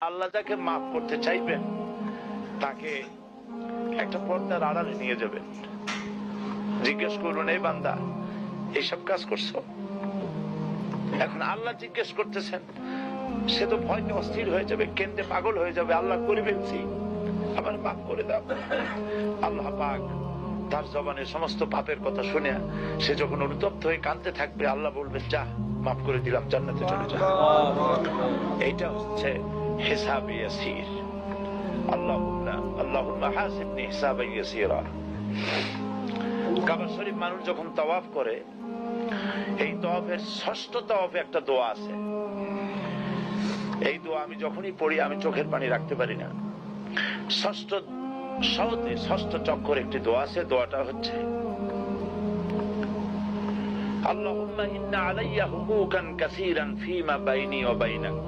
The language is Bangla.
আল্লাহ যাকে মাফ করতে চাইবেন তাকে একটা পর্দার আড়ালে নিয়ে যাবেন, জিজ্ঞেস করুন, এই বান্দা এইসব কাজ করছো? এখন আল্লাহ জিজ্ঞেস করতেছেন, সে তো ভয়তে অস্থির হয়ে যাবে, কেন্দ্রে পাগল হয়ে যাবে। আল্লাহ করে ফেলছি, আমার মাফ করে দাও। আল্লাহ পাক তার জবানের সমস্ত পাপের কথা শুনে সে যখন অনুতপ্ত হয়ে কাঁদতে থাকবে, আল্লাহ বলবেন, যা মাফ করে দিলাম, জান্নাতে চলে যা। এইটা হচ্ছে হিসাবে ইয়াসির। আল্লাহুম্মা হাসিবনি হিসাবান ইয়াসিরা। কাবা শরীফ মানুষ যখন তাওয়াফ করে, এই তাওয়াফের ষষ্ঠ তাওয়াফে একটা দোয়া আছে। এই দোয়া আমি যখনই পড়ি আমি চোখের পানি রাখতে পারি না। ষষ্ঠ চক্কর একটি দোয়া আছে। দোয়াটা হচ্ছে, আল্লাহুম্মা ইন্না আলাইয়া হুকুকান কাসীরান ফীমা বাইনি ওয়া বাইনাক